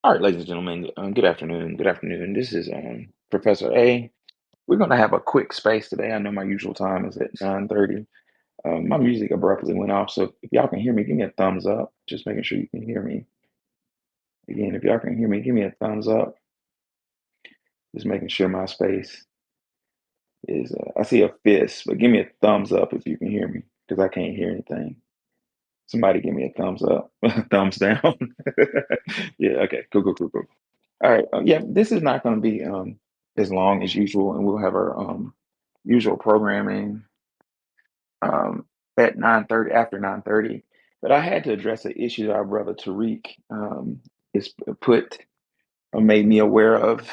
All right, ladies and gentlemen, good afternoon. Good afternoon. This is Professor A. We're going to have a quick space today. I know my usual time is at 9:30. My music abruptly went off, so if y'all can hear me, give me a thumbs up. Just making sure you can hear me. Again, if y'all can hear me, give me a thumbs up. Just making sure my space is. I see a fist, but give me a thumbs up if you can hear me, because I can't hear anything. Somebody give me a thumbs up, thumbs down. Yeah. Okay. Cool. Cool. Cool. Cool. All right. Yeah, this is not going to be as long as usual, and we'll have our usual programming um, at 9:30 after 9:30. But I had to address an issue that our brother Tariq is put or made me aware of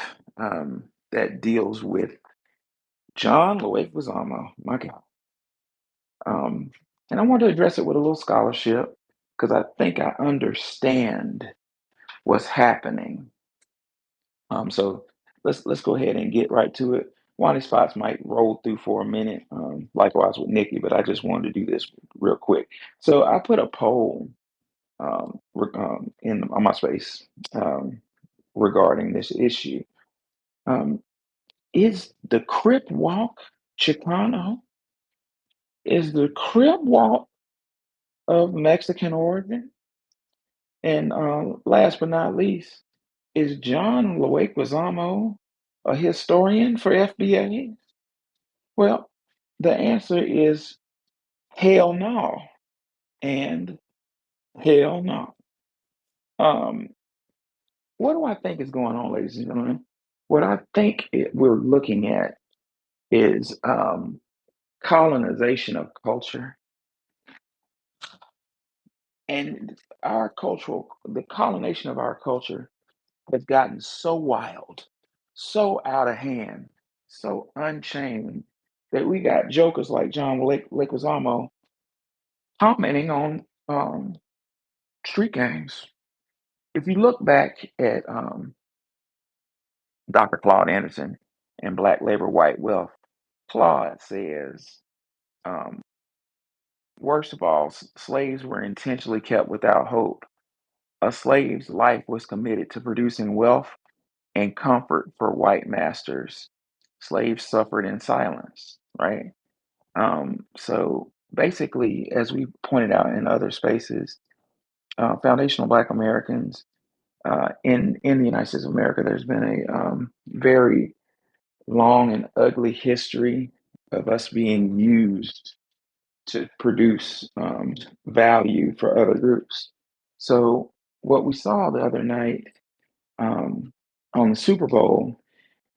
that deals with John Leguizamo. My God, um, and I want to address it with a little scholarship because I think I understand what's happening. So let's go ahead and get right to it. Wani spots might roll through for a minute, likewise with Nikki, but I just wanted to do this real quick. So I put a poll in on my space um, regarding this issue. Um, is the Crip walk Chicano? Is the Crip walk of Mexican origin? And last but not least, is John Leguizamo a historian for FBA? Well, the answer is hell no and hell no. Um, what do I think is going on, ladies and gentlemen? What I think we're looking at is colonization of culture and the colonization of our culture has gotten so wild, so out of hand, so unchained that we got jokers like John Leguizamo commenting on street gangs. If you look back at Dr. Claude Anderson and Black Labor, White Wealth, Claude says, um, worst of all, slaves were intentionally kept without hope. A slave's life was committed to producing wealth and comfort for white masters. Slaves suffered in silence, right? So basically, as we pointed out in other spaces, foundational Black Americans in the United States of America, there's been a very long and ugly history of us being used to produce value for other groups. So what we saw the other night um, on the Super Bowl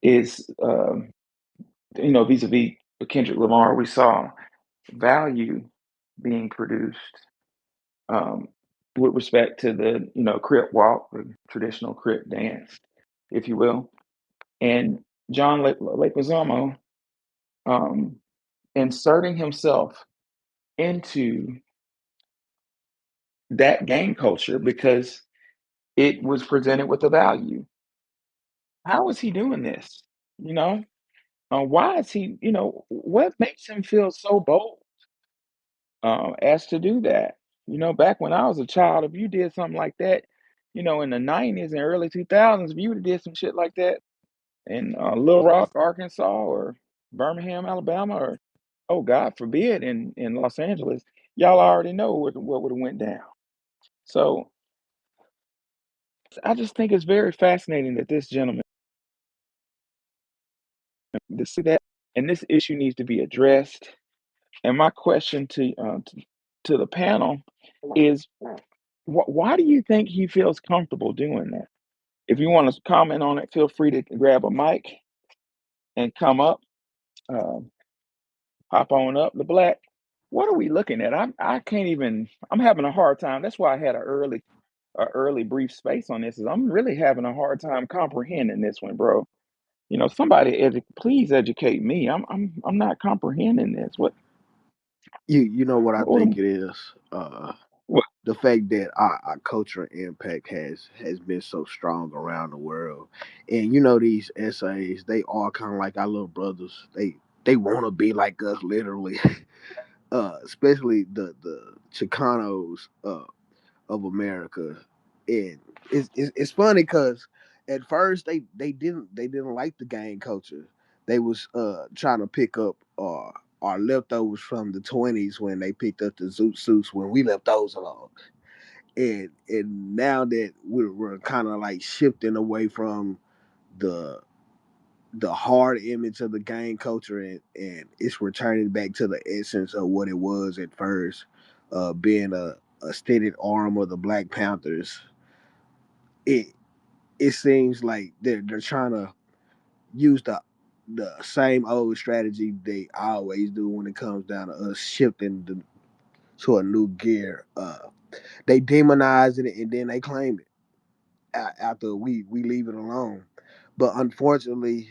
is, vis-a-vis Kendrick Lamar, we saw value being produced um, with respect to the, Crip walk, the traditional Crip dance, if you will. And John Leguizamo um, inserting himself into that gang culture because it was presented with a value. How is he doing this? You know, why is he? What makes him feel so bold as to do that? Back when I was a child, if you did something like that, in the '90s and early 2000s, if you would have did some shit like that in Little Rock, Arkansas, or Birmingham, Alabama, or oh God forbid, in Los Angeles, y'all already know what would have went down. So I just think it's very fascinating that this gentleman to see that, and this issue needs to be addressed. And my question to the panel is, why do you think he feels comfortable doing that? If you want to comment on it, feel free to grab a mic and come up, um, hop on up. The black. What are we looking at? I can't even. I'm having a hard time. That's why I had a early brief space on this. Is I'm really having a hard time comprehending this one, bro. Somebody please educate me. I'm not comprehending this. You know what I What think am it is. what The fact that our culture impact has been so strong around the world, and these essays, they are kind of like our little brothers. They want to be like us, literally. Especially the Chicanos of America. And it's funny because at first they didn't like the gang culture. They was trying to pick up our leftovers from the 20s when they picked up the zoot suits when we left those alone. And now that we're kind of like shifting away from the the hard image of the gang culture, and it's returning back to the essence of what it was at first, being a stated arm of the Black Panthers. It it seems like they're trying to use the same old strategy they always do when it comes down to us shifting to a new gear. They demonize it and then they claim it after we leave it alone. But unfortunately,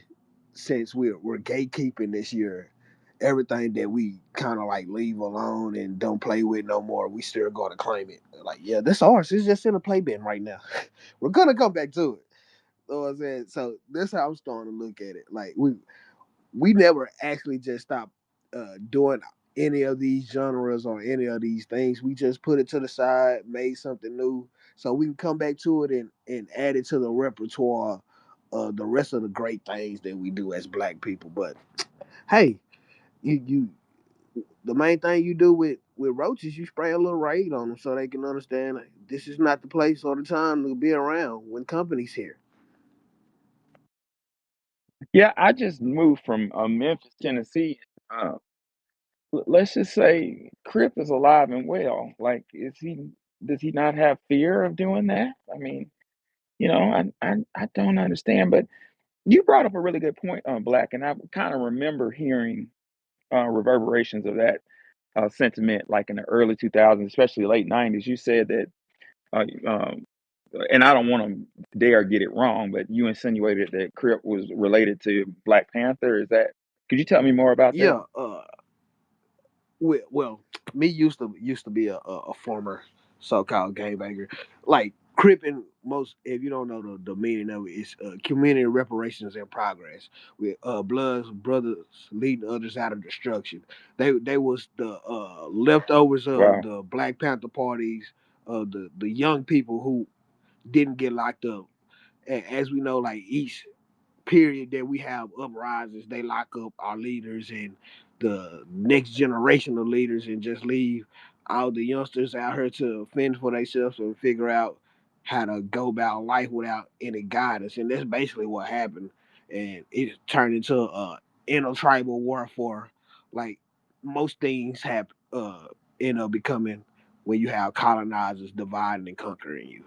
since we're gatekeeping this year, everything that we kind of like leave alone and don't play with no more, we still gonna claim it. Like, yeah, that's ours. It's just in a play bin right now. We're gonna come back to it. You know what I'm saying? So that's how I'm starting to look at it. Like we never actually just stopped doing any of these genres or any of these things. We just put it to the side, made something new, so we can come back to it and add it to the repertoire of the rest of the great things that we do as Black people. But hey, you the main thing you do with roaches, you spray a little raid on them so they can understand like, this is not the place or the time to be around when company's here. Yeah, I just moved from Memphis, Tennessee. Uh, let's just say Crip is alive and well. Like, is he? Does he not have fear of doing that? I mean, I don't understand. But you brought up a really good point on Black, and I kind of remember hearing reverberations of that sentiment, like in the early 2000s, especially late 90s. You said that, uh, um, and I don't want to dare get it wrong, but you insinuated that Crip was related to Black Panther. Is that? Could you tell me more about that? Yeah, well, me used to be a former so-called gangbanger. Like cripping most, if you don't know the meaning of it, it's community reparations in progress with bloods brothers leading others out of destruction. They was the leftovers of Wow. the Black Panther parties, the young people who didn't get locked up. As we know, like each period that we have uprisings, they lock up our leaders and the next generation of leaders and just leave all the youngsters out here to fend for themselves and figure out how to go about life without any guidance. And that's basically what happened. And it turned into intertribal warfare. Like most things have end up becoming when you have colonizers dividing and conquering you.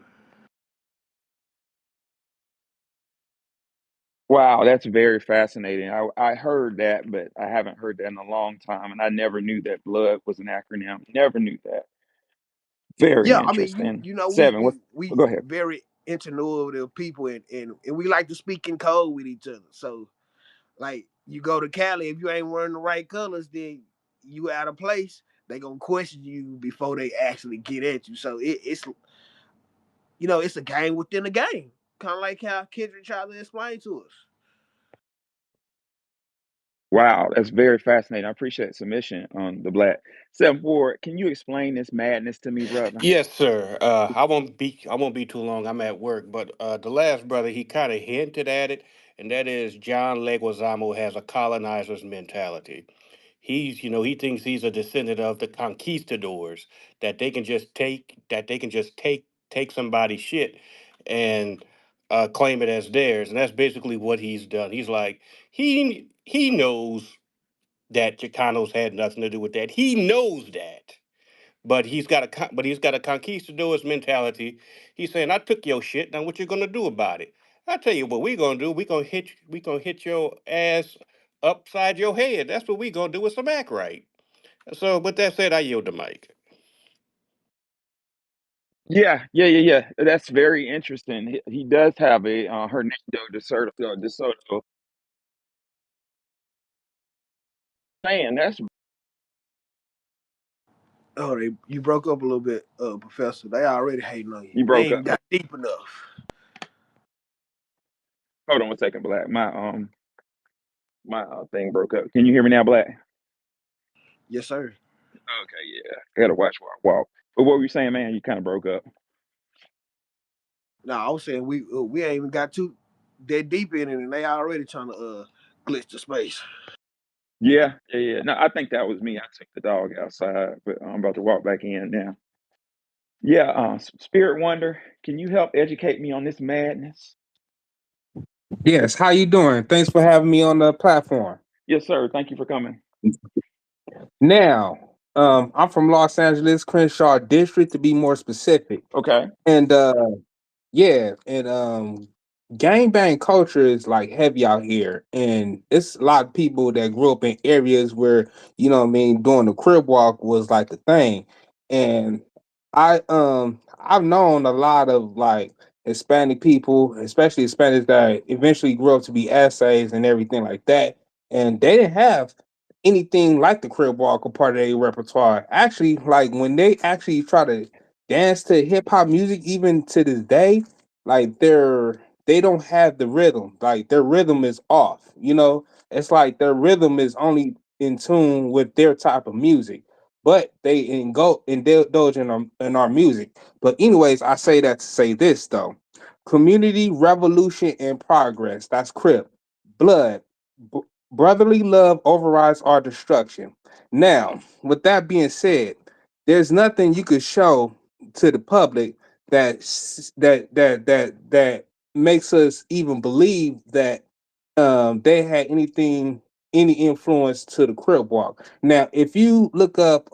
Wow, that's very fascinating. I heard that, but I haven't heard that in a long time, and I never knew that blood was an acronym. Never knew that. Very Yeah, I mean, you interesting. you know, we Seven. we What? we Go ahead. very ingenuitive people, and we like to speak in code with each other. So, like, you go to Cali, if you ain't wearing the right colors, then you out of place. They gonna question you before they actually get at you. So it's a game within a game, kind of like how Kendrick tried to explain to us. Wow, that's very fascinating. I appreciate the submission on the black. 7-4. Can you explain this madness to me, brother? Yes, sir. I won't be too long. I'm at work, but the last brother he kind of hinted at it, and that is John Leguizamo has a colonizer's mentality. He thinks he's a descendant of the conquistadors that they can just take somebody's shit and claim it as theirs, and that's basically what he's done. He's like he knows that Chicanos had nothing to do with that. He knows that, but he's got a conquistador's mentality. He's saying, "I took your shit. Now what you gonna do about it? I tell you what we gonna do. We gonna hit your ass upside your head. That's what we gonna do with some act right." So, with that said, I yield the mic. Yeah, yeah, yeah, yeah. That's very interesting. He does have a Hernando de Soto saying that's Oh, you broke up a little bit, Professor. They already hating on you. you You broke ain't up. even got deep enough. Hold on one second, Black. My thing broke up. Can you hear me now, Black? Yes, sir. Okay, yeah. I gotta watch where I walk. But what were you saying, man? You kind of broke up. No, I was saying we ain't even got too that deep in it, and they already trying to glitch the space. Yeah, yeah, yeah. No, I think that was me. I took the dog outside, but I'm about to walk back in now. Yeah, Spirit Wonder, can you help educate me on this madness? Yes, how you doing? Thanks for having me on the platform. Yes, sir. Thank you for coming. Now, I'm from Los Angeles, Crenshaw District to be more specific. Okay. And yeah, and gangbang culture is like heavy out here, and it's a lot of people that grew up in areas where what I mean doing the crib walk was like the thing, and I've known a lot of like Hispanic people, especially Hispanics that eventually grew up to be essays and everything like that, and they didn't have anything like the crib walk a part of their repertoire. Actually, like when they actually try to dance to hip hop music, even to this day, like they don't have the rhythm. Like their rhythm is off. It's like their rhythm is only in tune with their type of music. But indulge in our music. But anyways, I say that to say this though: community revolution and progress. That's Crip. Blood. B- Brotherly love overrides our destruction. Now, with that being said, there's nothing you could show to the public that makes us even believe that they had any influence to the crib walk. Now, if you look up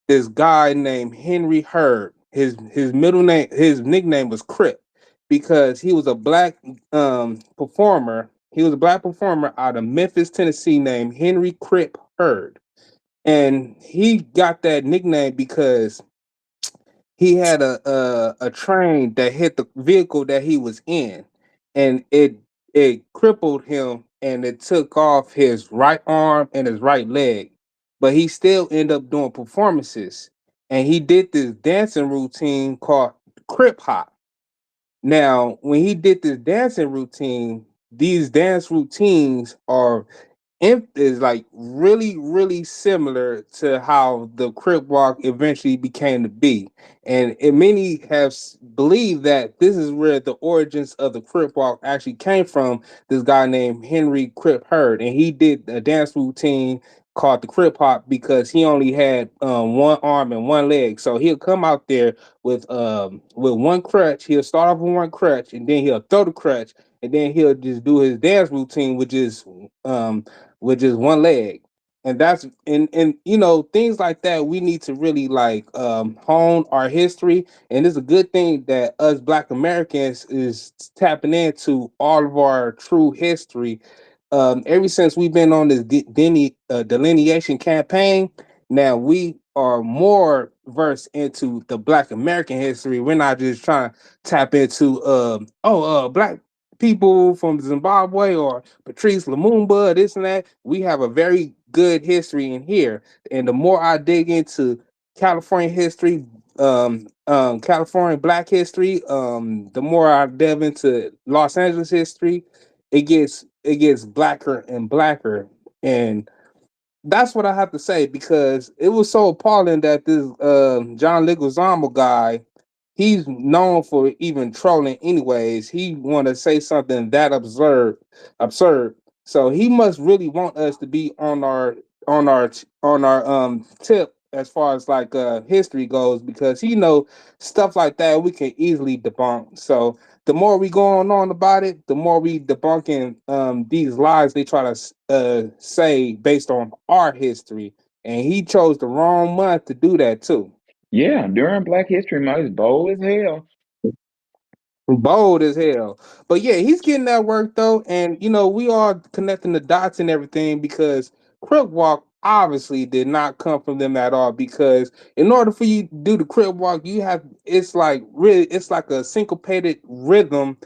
this guy named Henry Hurd, his nickname was Crip because he was a black performer. He was a black performer out of Memphis, Tennessee, named Henry Crip Hurd, and he got that nickname because he had a train that hit the vehicle that he was in, and it crippled him, and it took off his right arm and his right leg, but he still ended up doing performances, and he did this dancing routine called Crip Hop. Now, when he did this dancing routine, these dance routines is like really, really similar to how the Crip Walk eventually became to be. And many believe that this is where the origins of the Crip Walk actually came from. This guy named Henry Crip Hurd, and he did a dance routine called the Crip Hop because he only had one arm and one leg. So he'll come out there with one crutch. He'll start off with one crutch, and then he'll throw the crutch, and then he'll just do his dance routine, which is one leg. And things like that we need to really like hone our history, and it's a good thing that us black Americans is tapping into all of our true history. Ever since we've been on this delineation campaign, now we are more versed into the black American history. We're not just trying to tap into black people from Zimbabwe or Patrice Lumumba, this and that. We have a very good history in here. And the more I dig into California history, California black history, the more I delve into Los Angeles history, it gets blacker and blacker. And that's what I have to say because it was so appalling that this John Leguizamo guy, he's known for even trolling anyways. He want to say something that absurd. So he must really want us to be on our tip as far as like history goes because he know stuff like that we can easily debunk. So the more we go on about it, the more we debunking these lies they try to say based on our history. And he chose the wrong month to do that too. Yeah, during Black History Month, it's bold as hell. Bold as hell. But yeah, he's getting that work though. And we are connecting the dots and everything because Crip Walk obviously did not come from them at all. Because in order for you to do the Crip Walk, it's like a syncopated rhythm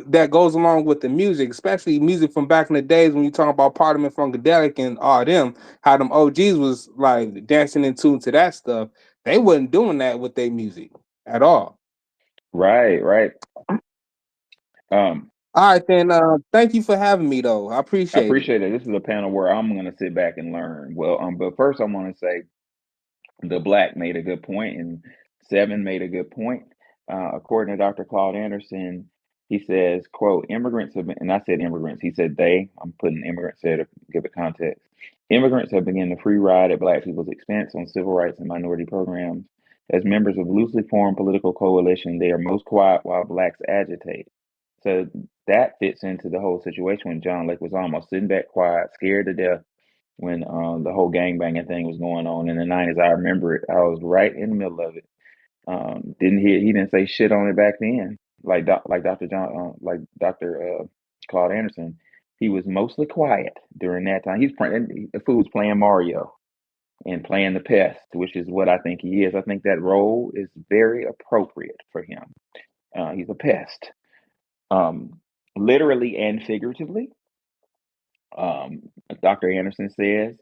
that goes along with the music, especially music from back in the days when you talk about Parliament Funkadelic and all them, how them OGs was like dancing in tune to that stuff. They wasn't doing that with their music at all. Right, right. Um, All right, then. Thank you for having me, though. I I appreciate it. appreciate it. This is a panel where I'm going to sit back and learn. Well, but first I want to say the Black made a good point, and Seven made a good point. according to Dr. Claude Anderson, he says, quote, immigrants have been, and I said immigrants, he said they, I'm putting immigrants there to give it context. Immigrants have begun the free ride at Black people's expense on civil rights and minority programs. As members of loosely formed political coalition, they are most quiet while Blacks agitate. So that fits into the whole situation when John Lake was almost sitting back quiet, scared to death when the whole gangbanging thing was going on in the 90s. I remember it. I was right in the middle of it. Didn't he didn't say shit on it back then, like Dr. Dr. Claude Anderson. He was mostly quiet during that time. He's playing the fool was playing Mario and playing the pest, which is what I think he is. I think that role is very appropriate for him. He's a pest, um, literally and figuratively. Um, Dr. Anderson says,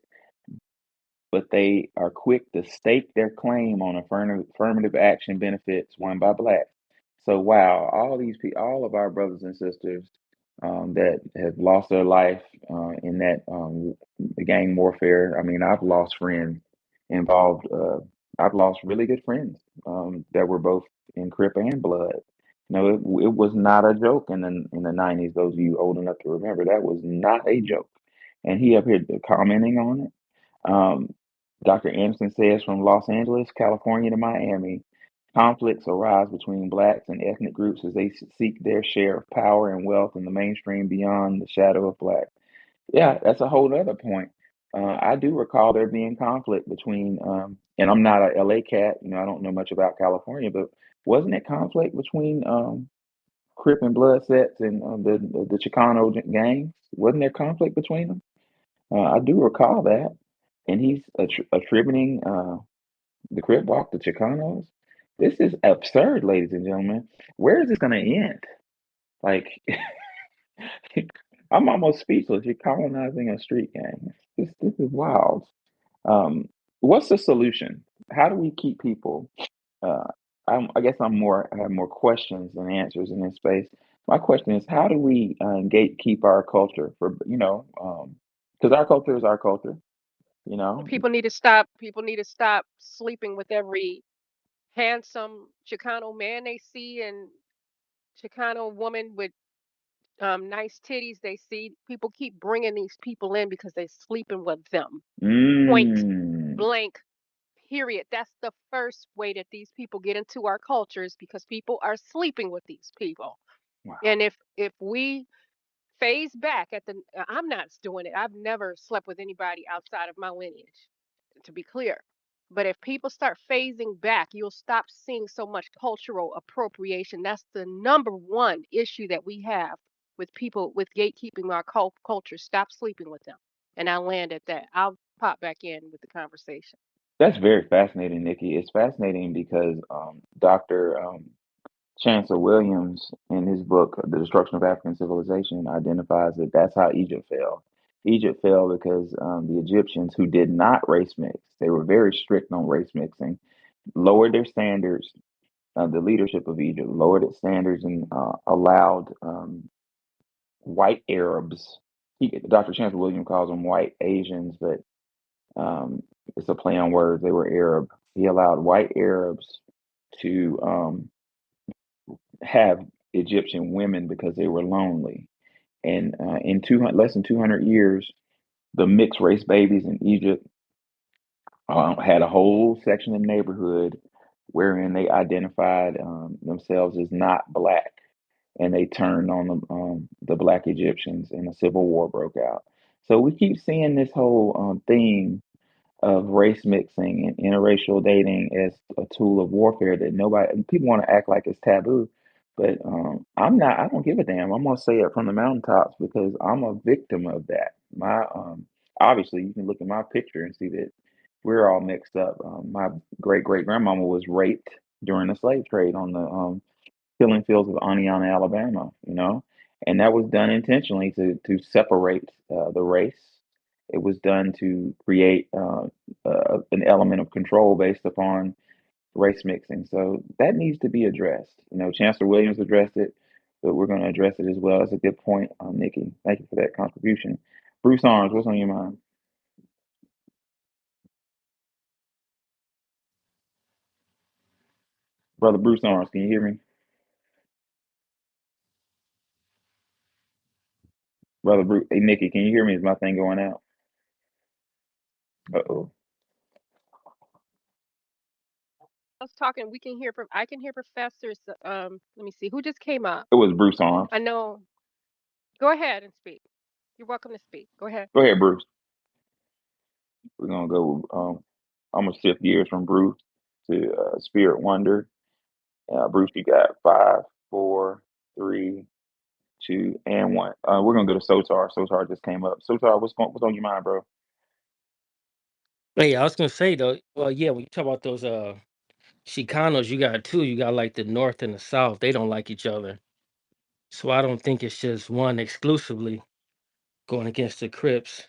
but they are quick to stake their claim on affirmative action benefits won by blacks. So wow, all these people, all of our brothers and sisters that have lost their life in that gang warfare. I mean, I've lost friends involved. I've lost really good friends that were both in Crip and Blood. No, it was not a joke in the 90s. Those of you old enough to remember, that was not a joke. And he up here commenting on it. Um, Dr. Anderson says from Los Angeles, California to Miami, conflicts arise between blacks and ethnic groups as they seek their share of power and wealth in the mainstream beyond the shadow of black. Yeah, that's a whole other point. I do recall there being conflict between, and I'm not a LA cat, I don't know much about California, but wasn't it conflict between Crip and Blood sets and the Chicano gangs? Wasn't there conflict between them? I do recall that, and he's attributing the Crip Walk to Chicanos. This is absurd, ladies and gentlemen. Where is this going to end? Like, I'm almost speechless. You're colonizing a street gang. This is wild. What's the solution? How do we keep people? Uh, I guess I have more questions than answers in this space. My question is, how do we gatekeep our culture for, because our culture is our culture, you know? People need to stop. People need to stop sleeping with every handsome Chicano man they see and Chicano woman with nice titties they see. People keep bringing these people in because they're sleeping with them. Point Mm. blank. Period. That's the first way that these people get into our cultures because people are sleeping with these people. Wow. And if we phase back at the, I'm not doing it. I've never slept with anybody outside of my lineage, to be clear. But if people start phasing back, you'll stop seeing so much cultural appropriation. That's the number one issue that we have with people with gatekeeping our culture. Stop sleeping with them. And I'll land at that. I'll pop back in with the conversation. That's very fascinating, Nikki. It's fascinating because Dr. Chancellor Williams, in his book, The Destruction of African Civilization, identifies that that's how Egypt fell. Egypt fell because the Egyptians, who did not race mix, they were very strict on race mixing, lowered their standards. The leadership of Egypt lowered its standards and allowed white Arabs. Dr. Chancellor Williams calls them white Asians, but um, it's a play on words. They were Arab. He allowed white Arabs to have Egyptian women because they were lonely. And in less than 200 years, the mixed race babies in Egypt had a whole section of neighborhood wherein they identified themselves as not black, and they turned on the black Egyptians, and a civil war broke out. So we keep seeing this whole theme of race mixing and interracial dating as a tool of warfare that nobody people want to act like it's taboo, but I don't give a damn. I'm gonna say it from the mountaintops because I'm a victim of that. My obviously you can look at my picture and see that we're all mixed up. My great great grandmama was raped during the slave trade on the killing fields of Aniana, Alabama, and that was done intentionally to separate the race. It was done to create an element of control based upon race mixing. So that needs to be addressed. Chancellor Williams addressed it, but we're going to address it as well. That's a good point, Nikki. Thank you for that contribution. Bruce Arms, what's on your mind? Brother Bruce Arms, can you hear me? Brother Bruce. Hey, Nikki, can you hear me? Is my thing going out? Uh-oh. I was talking. We can hear from. I can hear professors. Let me see who just came up. It was Bruce Arms. I know. Go ahead and speak. You're welcome to speak. Go ahead. Go ahead, Bruce. We're gonna go. I'm gonna shift gears from Bruce to Spirit Wonder. Bruce, you got five, four, three, two, and one. We're gonna go to Sotar. Sotar just came up. Sotar, what's on your mind, bro? Hey, I was gonna say though, well, yeah, when you talk about those Chicanos, you got two. You got like the North and the South. They don't like each other. So I don't think it's just one exclusively going against the Crips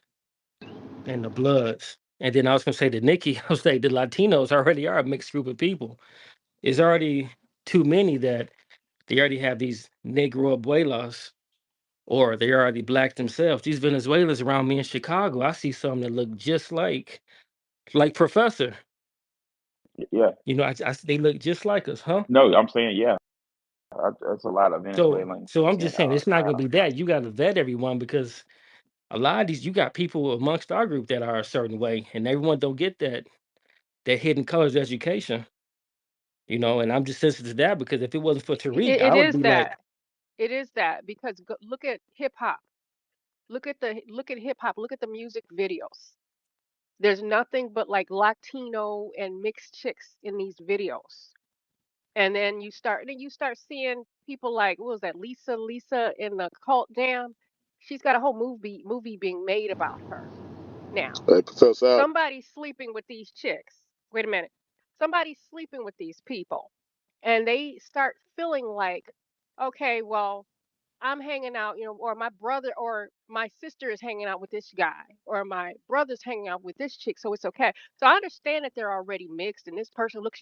and the Bloods. And then I was gonna say to Nikki, I was like, the Latinos already are a mixed group of people. It's already too many that they already have these Negro abuelas, or they already black themselves. These Venezuelans around me in Chicago, I see some that look just like Professor. Yeah. They look just like us, huh? No, I'm saying yeah. That's a lot of So Venezuelans so I'm in just saying it's not gonna Chicago. be that. You gotta vet everyone because a lot of these you got people amongst our group that are a certain way, and everyone don't get that hidden colors education, and I'm just sensitive to that because if it wasn't for Tariq, It I would is be like, that. It is that because look at hip hop. Look at hip hop. Look at the music videos. There's nothing but like Latino and mixed chicks in these videos. And then you start seeing people like what was that Lisa in the cult jam. She's got a whole movie being made about her now. Hey, Professor Al. Somebody's sleeping with these chicks. Wait a minute. Somebody's sleeping with these people. And they start feeling like, okay, well, I'm hanging out, or my brother or my sister is hanging out with this guy, or my brother's hanging out with this chick, so it's okay. So I understand that they're already mixed, and this person looks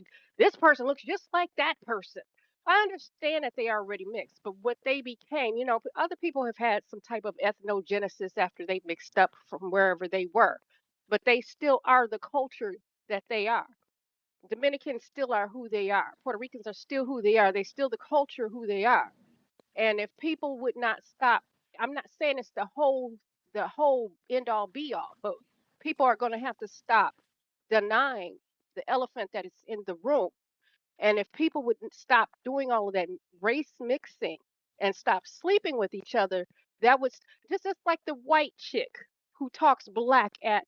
just like that person. I understand that they are already mixed, but what they became, other people have had some type of ethnogenesis after they mixed up from wherever they were, but they still are the culture that they are. Dominicans still are who they are. Puerto Ricans are still who they are. They still the culture who they are. And if people would not stop, I'm not saying it's the whole end all be all, but people are going to have to stop denying the elephant that is in the room. And if people would stop doing all of that race mixing and stop sleeping with each other, that was just like the white chick who talks black at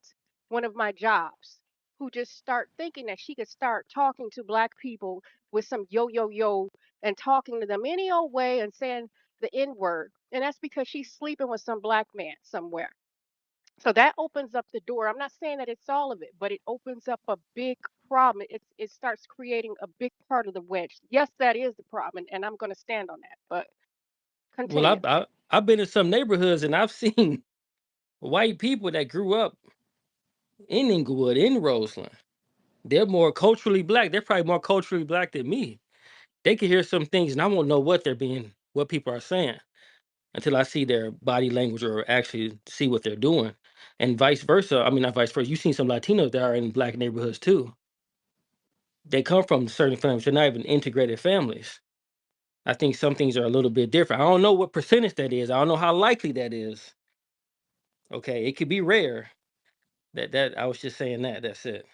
one of my jobs, who just start thinking that she could start talking to black people with some yo and talking to them any old way and saying the N word. And that's because she's sleeping with some black man somewhere. So that opens up the door. I'm not saying that it's all of it, but it opens up a big problem. It starts creating a big part of the wedge. Yes, that is the problem, and I'm going to stand on that. But well, continue. I've been in some neighborhoods and I've seen white people that grew up in Inglewood, in Roseland. They're more culturally black. They're probably more culturally black than me. They can hear some things and I won't know what people are saying until I see their body language or actually see what they're doing. And vice versa. I mean, not vice versa. You've seen some Latinos that are in black neighborhoods too. They come from certain families. They're not even integrated families. I think some things are a little bit different. I don't know what percentage that is. I don't know how likely that is. Okay, it could be rare. That I was just saying that. That's it.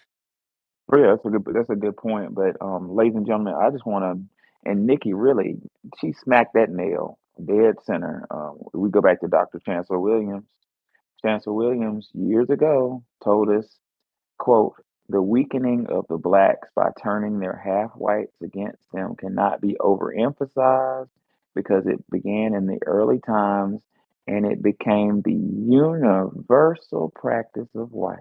Oh yeah, that's a good point. But ladies and gentlemen, I just want to, and Nikki really, she smacked that nail dead center. We go back to Dr. Chancellor Williams. Chancellor Williams years ago told us, quote, the weakening of the blacks by turning their half whites against them cannot be overemphasized because it began in the early times and it became the universal practice of white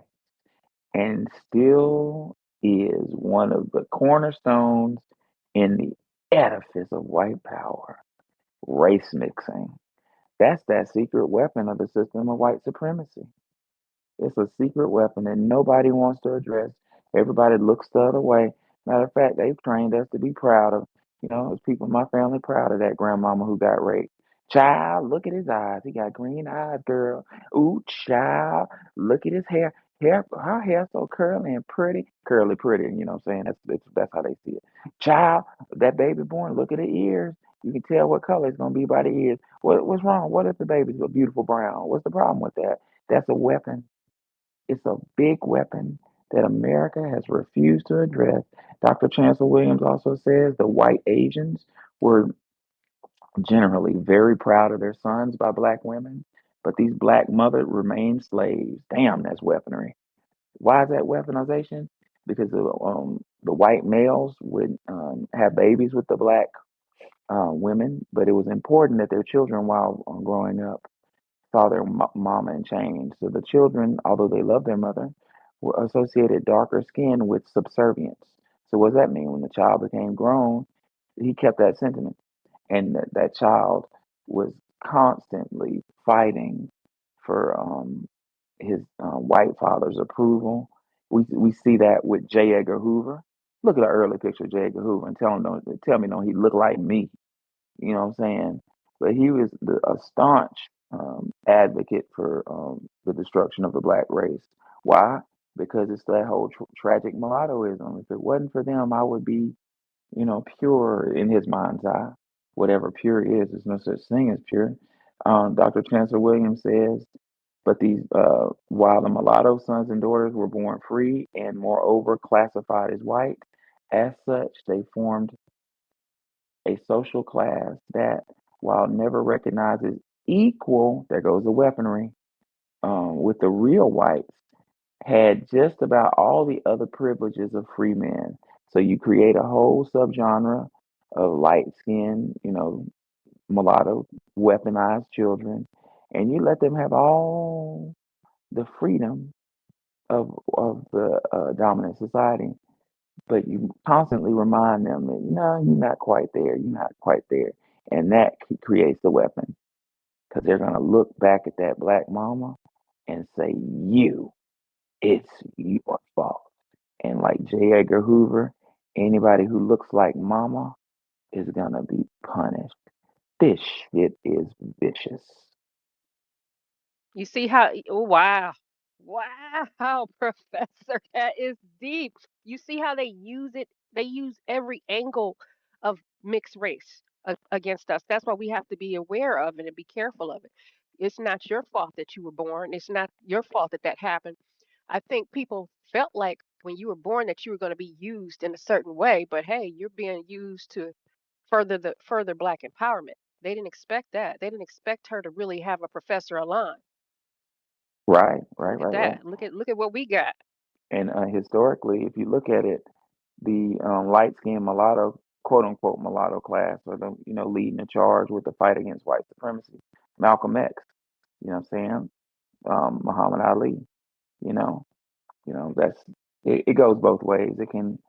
and still is one of the cornerstones in the edifice of white power, race mixing. That's that secret weapon of the system of white supremacy. It's a secret weapon that nobody wants to address. Everybody looks the other way. Matter of fact, they've trained us to be proud of, there's people in my family proud of that grandmama who got raped. Child, look at his eyes. He got green eyes, girl. Ooh, child, look at his hair. Her hair so curly and pretty. Curly pretty, you know what I'm saying? That's how they see it. Child, that baby born, look at the ears. You can tell what color it's gonna be by the ears. What's wrong? What if the baby's a beautiful brown? What's the problem with that? That's a weapon. It's a big weapon that America has refused to address. Dr. Chancellor Williams also says the white Asians were generally very proud of their sons by black women, but these black mothers remained slaves. Damn, that's weaponry. Why is that weaponization? Because the white males would have babies with the black women, but it was important that their children, while growing up, saw their mama in change. So the children, although they loved their mother, were associated darker skin with subservience. So what does that mean? When the child became grown, he kept that sentiment, and that child was constantly fighting for his white father's approval. We see that with J. Edgar Hoover. Look at the early picture of J. Edgar Hoover and tell me don't he look like me? You know what I'm saying? But he was a staunch advocate for the destruction of the black race. Why? Because it's that whole tragic mulattoism. If it wasn't for them, I would be, pure in his mind's eye. Whatever pure is, there's no such thing as pure. Dr. Chancellor Williams says, but while the mulatto sons and daughters were born free and moreover classified as white, as such, they formed a social class that, while never recognized as equal, there goes the weaponry, with the real whites, had just about all the other privileges of free men. So you create a whole subgenre of light skinned, mulatto, weaponized children, and you let them have all the freedom of the dominant society, but you constantly remind them that no, you're not quite there, you're not quite there, and that creates the weapon because they're gonna look back at that black mama and say, it's your fault." And like J. Edgar Hoover, anybody who looks like mama is gonna be punished. This shit is vicious. You see how, oh, wow. Wow, professor, that is deep. You see how they use it? They use every angle of mixed race against us. That's why we have to be aware of it and be careful of it. It's not your fault that you were born. It's not your fault that that happened. I think people felt like when you were born that you were going to be used in a certain way, but hey, you're being used to further black empowerment. They didn't expect that. They didn't expect her to really have a Professor Alan. Right, right, Look at right, right. that. Look at what we got. And historically, if you look at it, the light skinned mulatto, quote unquote mulatto class, or the leading the charge with the fight against white supremacy, Malcolm X. You know what I'm saying? Muhammad Ali. You know, that's it goes both ways. It can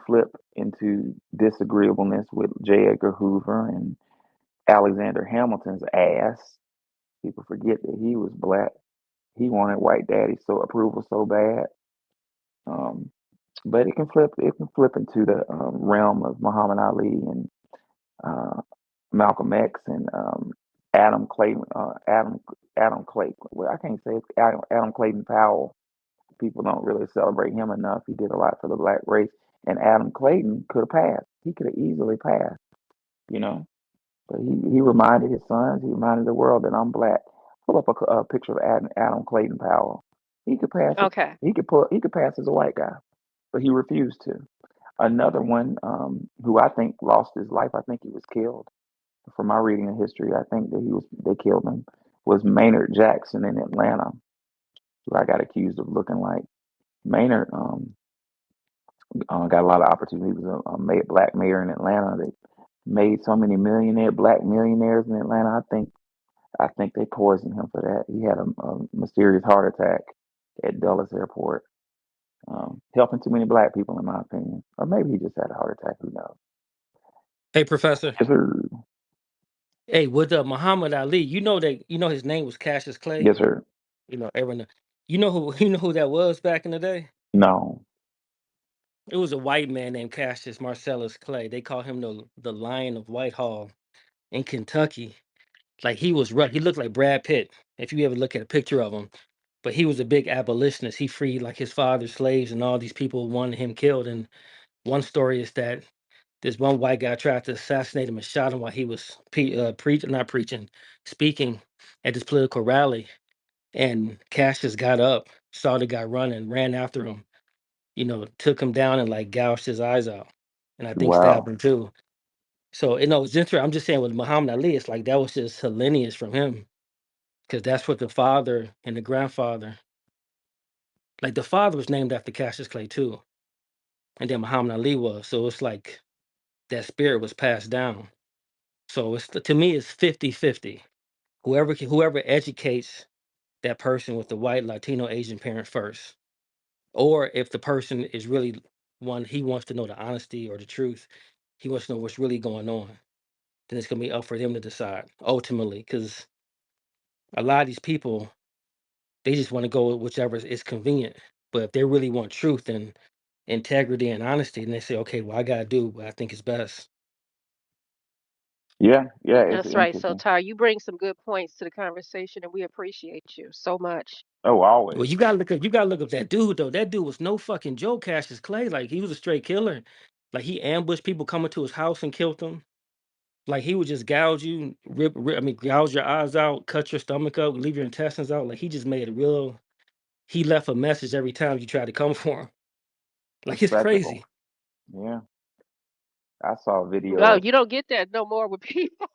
flip into disagreeableness with J. Edgar Hoover and Alexander Hamilton's ass. People forget that he was black. He wanted white daddy so approval so bad. Um, but it can flip into the realm of Muhammad Ali and uh, Malcolm X and Adam Clayton, Adam Clayton. Well, I can't say it's Adam Clayton Powell. People don't really celebrate him enough. He did a lot for the black race, and Adam Clayton could have passed. He could have easily passed, you know. But he reminded his sons, he reminded the world that I'm black. Pull up a picture of Adam Clayton Powell. He could pass it. Okay. He could pass as a white guy, but he refused to. Another one who I think lost his life. I think he was killed. From my reading of history, I think that they killed him. Was Maynard Jackson in Atlanta, who I got accused of looking like. Maynard got a lot of opportunity. He was a black mayor in Atlanta. They made so many black millionaires in Atlanta. I think they poisoned him for that. He had a mysterious heart attack at Dulles Airport, helping too many black people, in my opinion. Or maybe he just had a heart attack. Who knows? Hey, Professor. Yes, sir. Hey, with Muhammad Ali, you know his name was Cassius Clay. Yes, sir. Everyone. You know who you know who that was back in the day? No. It was a white man named Cassius Marcellus Clay. They call him the Lion of Whitehall in Kentucky. Like he was rough. He looked like Brad Pitt. If you ever look at a picture of him, but he was a big abolitionist. He freed like his father's slaves, and all these people wanted him killed. And one story is that This one white guy tried to assassinate him and shot him while he was preaching, not preaching, speaking at this political rally. And Cassius got up, saw the guy running, ran after him, took him down and like gouged his eyes out. And I think stabbed Wow. him too. So, it's interesting. I'm just saying with Muhammad Ali, it's like that was just a lineage from him. Because that's what the father and the grandfather, like the father was named after Cassius Clay too. And then Muhammad Ali was. So it's like that spirit was passed down. So it's to me it's 50-50. Whoever educates that person with the white, Latino, Asian parent first. Or if the person is really one, he wants to know the honesty or the truth. He wants to know what's really going on. Then it's gonna be up for them to decide ultimately. Because a lot of these people, they just want to go with whichever is convenient. But if they really want truth and integrity and honesty, then they say, okay, well, I gotta do what I think is best. Yeah, yeah, it's That's right. So, interesting. Ty, you bring some good points to the conversation, and we appreciate you so much. Oh, Well, always. you gotta look up that dude though. That dude was no fucking joke, Cassius Clay. Like he was a straight killer. Like he ambushed people coming to his house and killed them. Like he would just gouge you, gouge your eyes out, cut your stomach up, leave your intestines out. Like he just made it real. He left a message every time you tried to come for him. A Like it's spectacle. crazy. Yeah. I saw a Oh, video. you don't get that no more with people.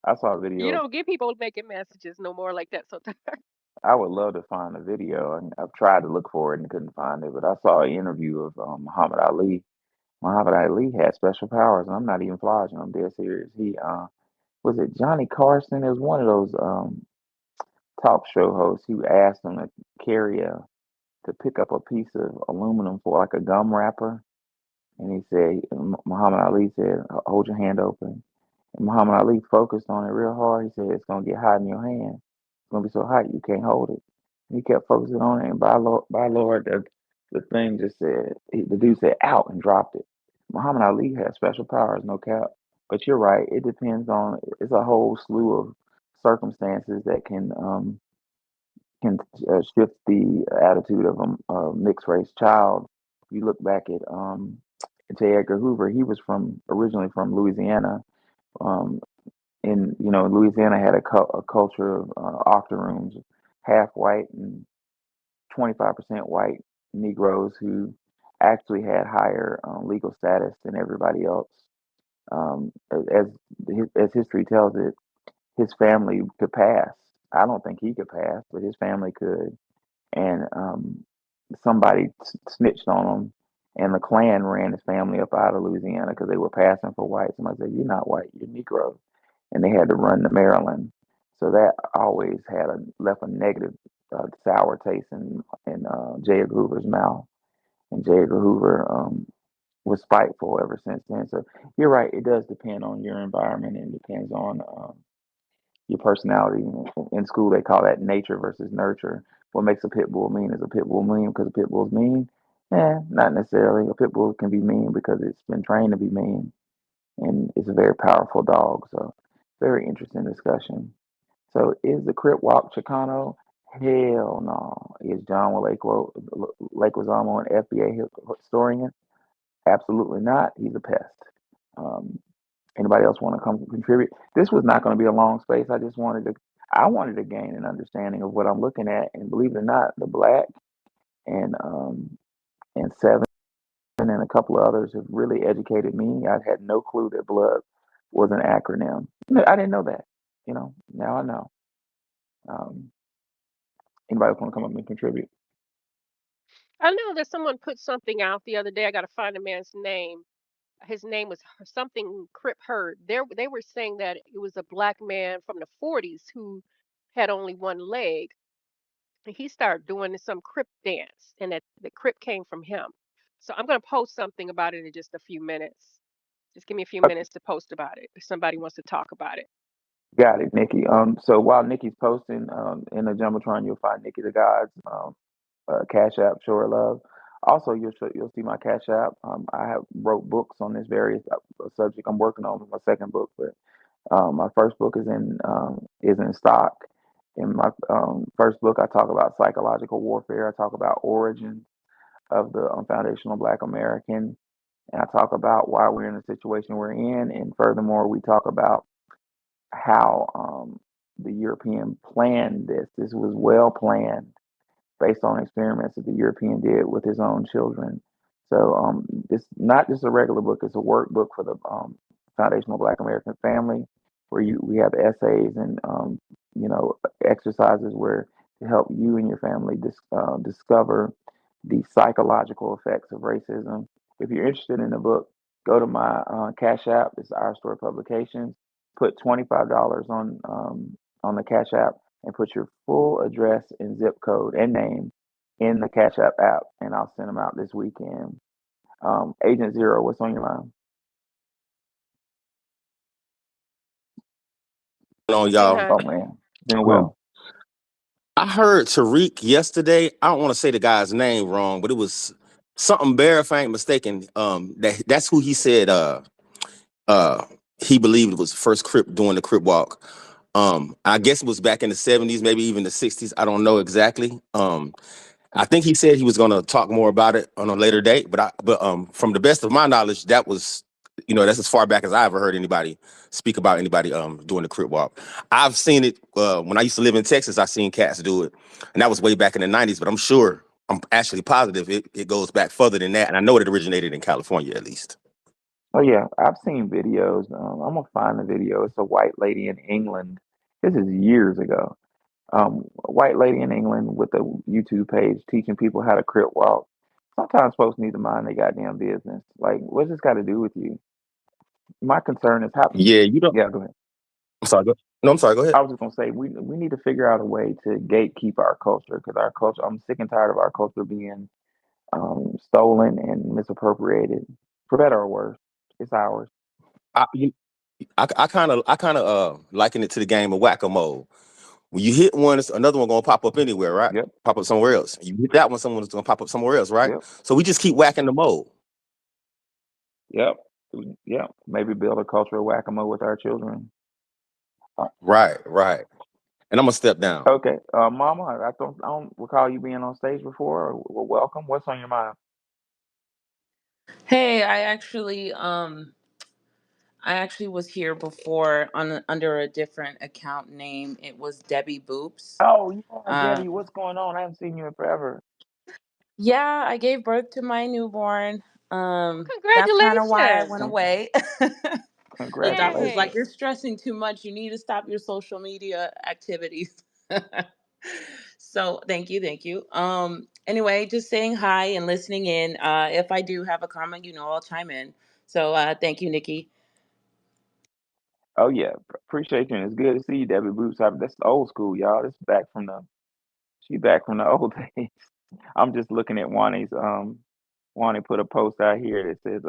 I saw a You video of. don't get people making messages no more like that. So, I would love to find a video, and I've tried to look for it and couldn't find it. But I saw an interview of Muhammad Ali. Muhammad Ali had special powers, and I'm not even flogging. I'm dead serious. He was it Johnny Carson? It was one of those talk show hosts who asked him to carry a to pick up a piece of aluminum for like a gum wrapper, and he said Muhammad Ali said, "Hold your hand open." And Muhammad Ali focused on it real hard. He said, "It's gonna get hot in your hand. It's gonna be so hot you can't hold it." And he kept focusing on it, and by Lord, the thing just said, the dude said, "Out," and dropped it. Muhammad Ali has special powers, no cap. But you're right. It depends on. It's a whole slew of circumstances that can shift the attitude of a mixed race child. If you look back at J. Edgar Hoover, he was from originally from Louisiana. Um, in Louisiana had a culture of octoroons, half white and 25% white Negroes who actually had higher legal status than everybody else. As as history tells it, his family could pass. I don't think he could pass, but his family could. And somebody snitched on him, and the Klan ran his family up out of Louisiana because they were passing for white. Somebody said, "You're not white, you're Negro," and they had to run to Maryland. So that always had left a negative, sour taste in J. Edgar Hoover's mouth. And J. Edgar Hoover was spiteful ever since then. So you're right; it does depend on your environment and depends on your personality. In school, they call that nature versus nurture. What makes a pit bull mean? Is a pit bull mean because a pit bull's mean? Not necessarily. A pit bull can be mean because it's been trained to be mean, and it's a very powerful dog. So, very interesting discussion. So, is the Crip Walk Chicano? Hell no. Is John Leguizamo an FBA historian? Absolutely not. He's a pest. Um, Anybody else want to come contribute? This was not going to be a long space. I wanted to gain an understanding of what I'm looking at, and believe it or not, the black and Seven and a couple of others have really educated me. I had no clue that blood was an acronym. No, I didn't know that. Now I know. Um, Anybody else want to come up and contribute? I know that someone put something out the other day. I got to find the man's name. His name was something Crip Heard. They were saying that it was a black man from the 40s who had only one leg. And he started doing some Crip dance, and that the Crip came from him. So I'm going to post something about it in just a few minutes. Just give me a few minutes to post about it if somebody wants to talk about it. Got it, Nikki. So while Nikki's posting, in the jumbotron, you'll find Nikki the Gods, Cash App, Show Her Love. Also, you'll see my Cash App. I have wrote books on this various subject. I'm working on my second book, but my first book is in stock. In my first book, I talk about psychological warfare. I talk about origins of the foundational Black American. and I talk about why we're in the situation we're in, and furthermore, we talk about how the European planned this. This was well planned based on experiments that the European did with his own children. So it's not just a regular book; it's a workbook for the Foundational Black American Family, where we have essays and exercises where to help you and your family discover the psychological effects of racism. If you're interested in the book, go to my Cash App. It's Our Story Publications. Put $25 on the Cash App and put your full address and zip code and name in the Cash App, and I'll send them out this weekend. Agent Zero, what's on your mind? On Hey, y'all. Oh honey. man, doing Um, well. I heard Tariq yesterday. I don't want to say the guy's name wrong, but it was something Bear, if I ain't mistaken. That's who he said uh he believed it was the first Crip doing the Crip walk. I guess it was back in the 70s, maybe even the 60s. I don't know exactly. I think he said he was going to talk more about it on a later date, but from the best of my knowledge, that was, that's as far back as I ever heard anybody speak about anybody doing the Crip walk. I've seen it when I used to live in Texas. I seen cats do it, and that was way back in the 90s. But I'm actually positive it goes back further than that, and I know it originated in California at least. Oh yeah, I've seen videos. I'm gonna find the video. It's a white lady in England. This is years ago. A white lady in England with a YouTube page teaching people how to crip walk. Sometimes folks need to mind their goddamn business. Like, what's this got to do with you? My concern is how. Yeah, you don't. Yeah, go ahead. I'm sorry. No, I'm sorry. Go ahead. I was just gonna say we need to figure out a way to gatekeep our culture because our culture. I'm sick and tired of our culture being stolen and misappropriated, for better or worse. It's ours. I, you- I kind of liken it to the game of whack-a-mole. When you hit one, another one gonna pop up anywhere, right? Yep, Pop up somewhere else. You hit that one, someone's gonna pop up somewhere else, right? yep, So we just keep whacking the mole. yep, yep. Maybe build a culture of whack-a-mole with our children. Uh, Right, right. And I'm gonna step down. okay, Mama, I don't recall you being on stage before. Well, welcome. What's on your mind? Hey, I actually was here before under a different account name. It was Debbie Boops. Oh yeah, Uh, Debbie, what's going on? I haven't seen you in forever. yeah, I gave birth to my newborn. That's kind of why I went Congratulations. Con- away. The doctor's like, Congratulations. you're Yay. stressing too much. You need to stop your social media activities. So thank you, thank you. Anyway, just saying hi and listening in. If I do have a comment, I'll chime in. So thank you, Nikki. Oh yeah, appreciate you. And it's good to see you, Debbie Boots. That's the old school, y'all. This is back from the she back from the old days. I'm just looking at Wani's Wani put a post out here that says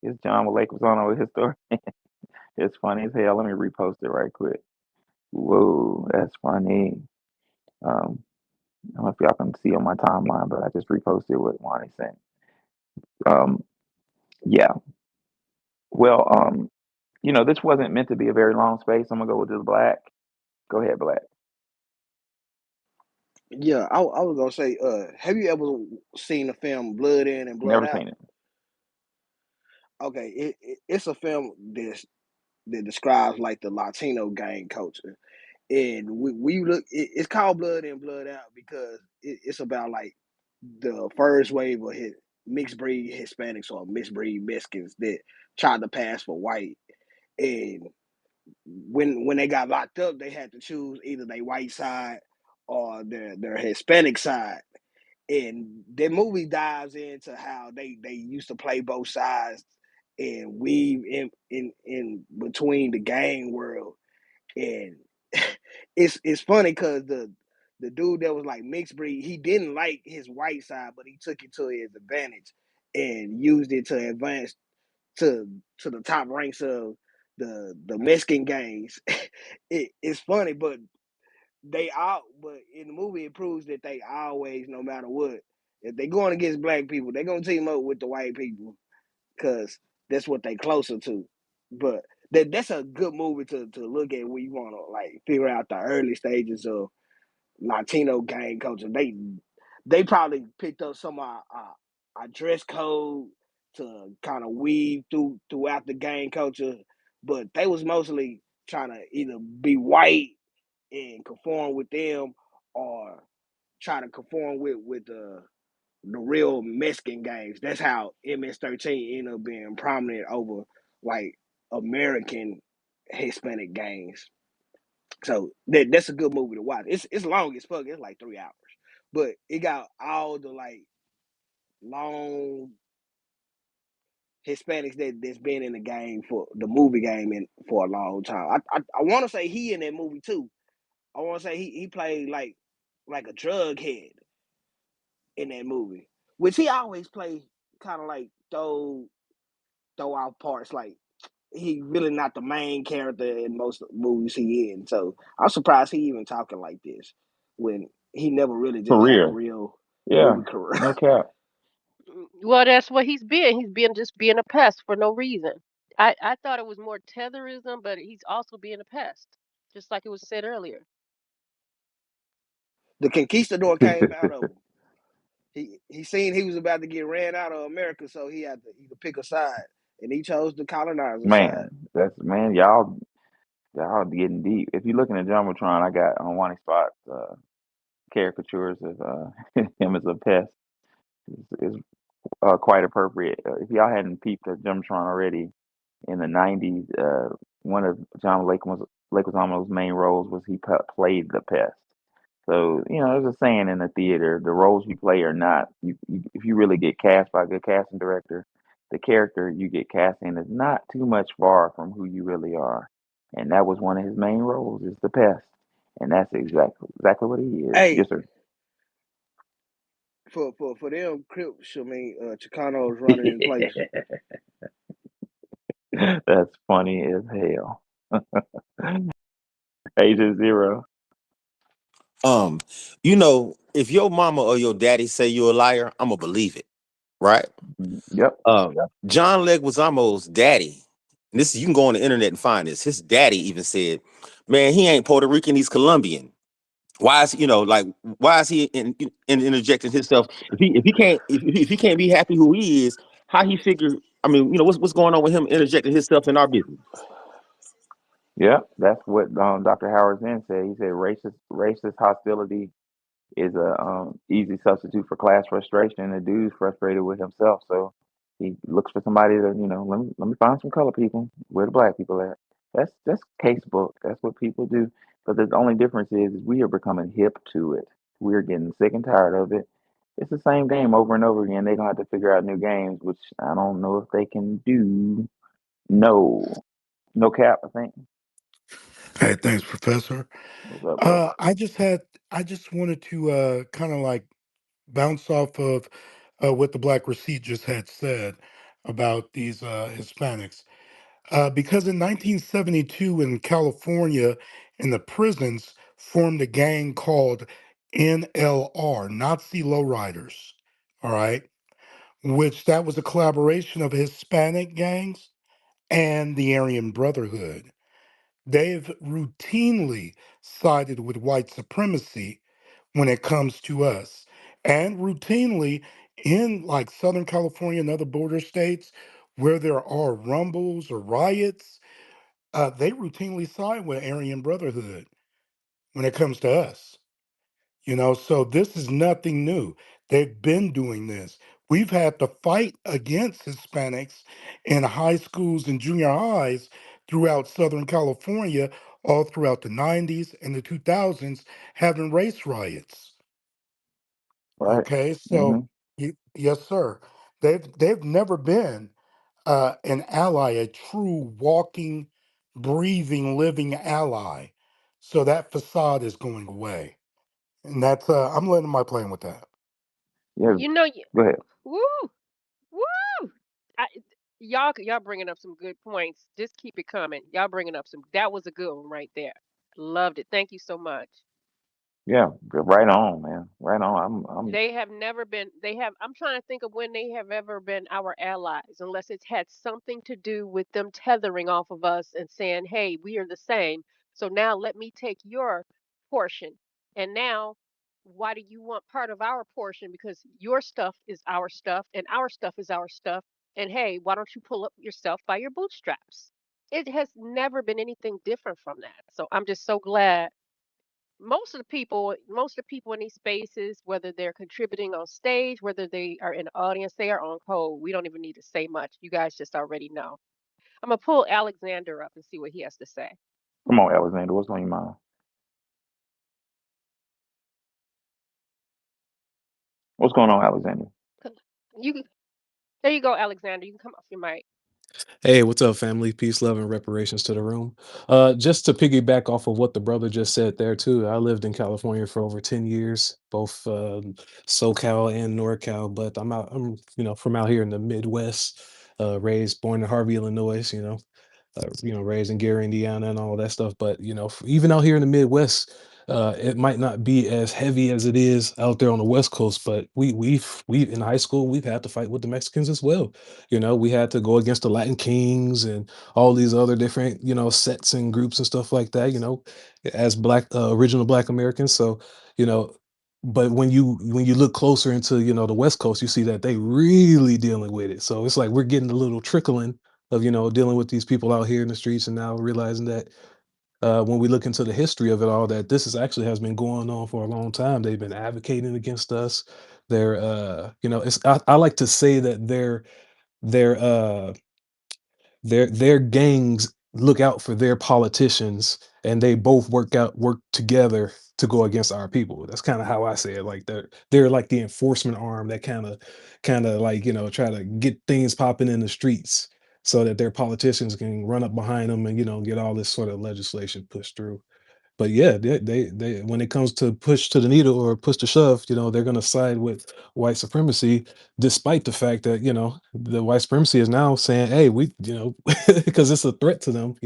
his John Lake was on with his story. It's funny as hell. Let me repost it right quick. Whoa, that's funny. Um, I don't know if y'all can see on my timeline, but I just reposted what Wani sent. Um, yeah. Well, this wasn't meant to be a very long space. I'm gonna go with this Black. Go ahead, Black. Yeah, I was gonna say, have you ever seen the film Blood In and Blood Never Out? seen it. Okay, it's a film that describes like the Latino gang culture, and we look. It's called Blood In Blood Out because it's about like the first wave of mixed breed Hispanics or mixed breed Mexicans that tried to pass for white, and when they got locked up, they had to choose either their white side or their Hispanic side. And the movie dives into how they used to play both sides and weave in between the gang world. And it's funny because the dude that was like mixed breed, he didn't like his white side, but he took it to his advantage and used it to advance to the top ranks of the Mexican gangs. It's funny, but but in the movie it proves that they always, no matter what, if they going against black people, they're gonna team up with the white people because that's what they closer to. But that's a good movie to look at when you want to like figure out the early stages of Latino gang culture. They probably picked up some of our dress code to kind of weave throughout the gang culture, but they was mostly trying to either be white and conform with them, or try to conform with the real Mexican gangs. That's how MS-13 ended up being prominent over like American Hispanic gangs. So that's a good movie to watch. It's long as fuck. It's like 3 hours, but it got all the like long Hispanics that's been in the game for the movie game and for a long time. I want to say he in that movie too. I want to say he played like a drug head in that movie, which he always play kind of like throw out parts. Like he really not the main character in most movies he in. So I'm surprised he even talking like this when he never really just had a Career. real Yeah, movie career. no cap. Well, that's what he's been. He's been just being a pest for no reason. I thought it was more tetherism, but he's also being a pest, just like it was said earlier. The conquistador came out of him. He seen he was about to get ran out of America, so he had to either pick a side, and he chose the colonizer Man, side. that's man, y'all getting deep. If you look in the Jumbotron, I got on one spot caricatures of him as a pest. Is quite appropriate. If y'all hadn't peeped at Jumbotron already, in the '90s, one of John Leguizamo's main roles was he played the pest. So there's a saying in the theater: the roles you play are not. If you really get cast by a good casting director, the character you get cast in is not too much far from who you really are. And that was one of his main roles, is the pest, and that's exactly what he is. Hey, Yes, sir. for them Crips, I mean, Chicanos running in place. That's funny as hell. Agent Zero. Um, if your mama or your daddy say you're a liar, I'm gonna believe it, right? Yep. John Leguizamo's daddy, and this you can go on the internet and find this. His daddy even said, "Man, he ain't Puerto Rican, he's Colombian. Why is why is he interjecting himself? If he can't be happy who he is, how he figure? I mean, what's going on with him interjecting himself in our business? Yep. That's what Dr. Howard Zinn said. He said racist hostility is a easy substitute for class frustration. The dude's frustrated with himself, so he looks for somebody to let me find some color people. Where the black people at? That's casebook. That's what people do. But the only difference is we are becoming hip to it. We're getting sick and tired of it. It's the same game over and over again. They're gonna have to figure out new games, which I don't know if they can do. No, no cap. I think. Hey, thanks, Professor. What's up, bro? I just wanted to kind of like bounce off of what the Black Receipt just had said about these Hispanics. Because in 1972 in California, in the prisons, formed a gang called NLR, Nazi Lowriders. All right. Which that was a collaboration of Hispanic gangs and the Aryan Brotherhood. They've routinely sided with white supremacy when it comes to us. And routinely in like Southern California and other border states where there are rumbles or riots, they routinely side with Aryan Brotherhood when it comes to us. So this is nothing new. They've been doing this. We've had to fight against Hispanics in high schools and junior highs throughout Southern California, all throughout the 90s and the 2000s, having race riots. Right. Okay, Hmm. so yes, sir. They've never been an ally, a true walking, breathing, living ally. So that facade is going away. And that's I'm letting my plane with that. Yeah. You know, Go ahead. woo, woo. I, y'all bringing up some good points. Just keep it coming. Y'all bringing up some. That was a good one right there. Loved it. Thank you so much. Yeah, right on, man. Right on. I'm They have never been, they have, I'm trying to think of when they have ever been our allies, unless it's had something to do with them tethering off of us and saying, hey, we are the same. So now let me take your portion. And now, why do you want part of our portion? Because your stuff is our stuff and our stuff is our stuff. And hey, why don't you pull up yourself by your bootstraps? It has never been anything different from that. So I'm just so glad most of the people in these spaces, whether they're contributing on stage, whether they are in the audience, they are on code. We don't even need to say much. You guys just already know. I'm gonna pull Alexander up and see what he has to say. Come on, Alexander, what's on your mind? What's going on, Alexander? You there you go, Alexander. You can come off your mic. Hey, what's up, family? Peace, love, and reparations to the room. Just to piggyback off of what the brother just said there too. I lived in California for over 10 years, both SoCal and NorCal, but I'm from out here in the Midwest, raised, born in Harvey, Illinois, raised in Gary, Indiana, and all that stuff. But even out here in the Midwest, it might not be as heavy as it is out there on the West Coast. But we in high school we've had to fight with the Mexicans as well. We had to go against the Latin Kings and all these other different sets and groups and stuff like that. As black original Black Americans. So you know. But when you look closer into the West Coast, you see that they really dealing with it. So it's like we're getting a little trickling of dealing with these people out here in the streets, and now realizing that when we look into the history of it all, that this is actually has been going on for a long time. They've been advocating against us. They're it's I like to say that they're their gangs look out for their politicians, and they both work together to go against our people. That's kind of how I say it. Like they're like the enforcement arm that kind of like try to get things popping in the streets so that their politicians can run up behind them and get all this sort of legislation pushed through. But yeah, they when it comes to push to the needle or push to shove, they're going to side with white supremacy, despite the fact that the white supremacy is now saying, "Hey, we," because it's a threat to them.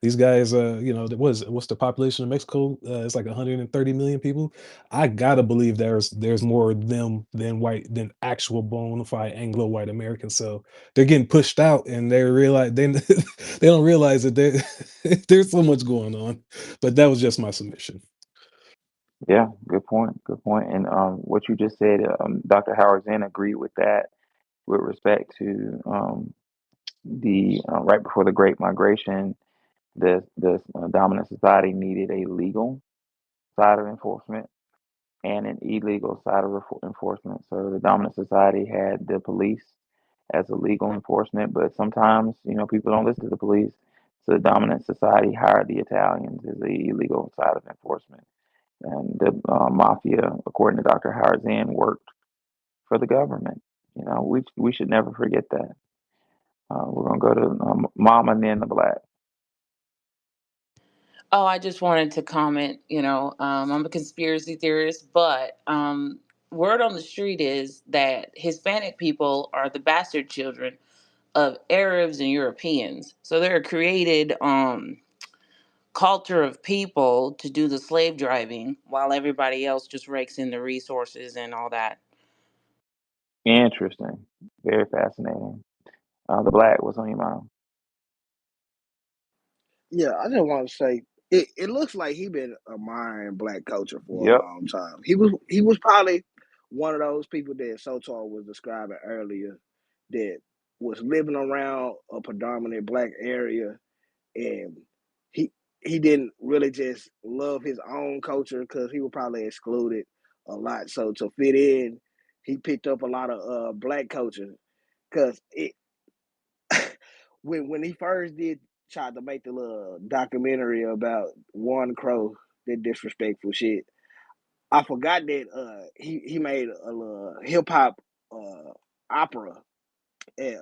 These guys, what's the population of Mexico? It's like 130 million people. I gotta believe there's more of them than actual bona fide Anglo white Americans. So they're getting pushed out, and they realize they don't realize that there's so much going on. But that was just my submission. Yeah, good point. Good point. And what you just said, Dr. Howard Zinn agreed with that with respect to the right before the Great Migration, the dominant society needed a legal side of enforcement and an illegal side of enforcement. So the dominant society had the police as a legal enforcement, but sometimes people don't listen to the police. So the dominant society hired the Italians as the illegal side of enforcement, and the mafia, according to Dr. Howard Zinn, worked for the government. We should never forget that. We're gonna go to Mama and then the Black. Oh, I just wanted to comment. I'm a conspiracy theorist, but word on the street is that Hispanic people are the bastard children of Arabs and Europeans. So they're a created culture of people to do the slave driving while everybody else just rakes in the resources and all that. Interesting, very fascinating. The Black, what's on your mind? Yeah, I just want to say it looks like he been admiring black culture for a Yep, long time. He was probably one of those people that Sotar was describing earlier that was living around a predominant black area, and he he didn't really just love his own culture because he was probably excluded a lot. So to fit in, he picked up a lot of black culture because it when he first did tried to make the little documentary about one crow, that disrespectful shit. I forgot that he made a little hip hop uh opera at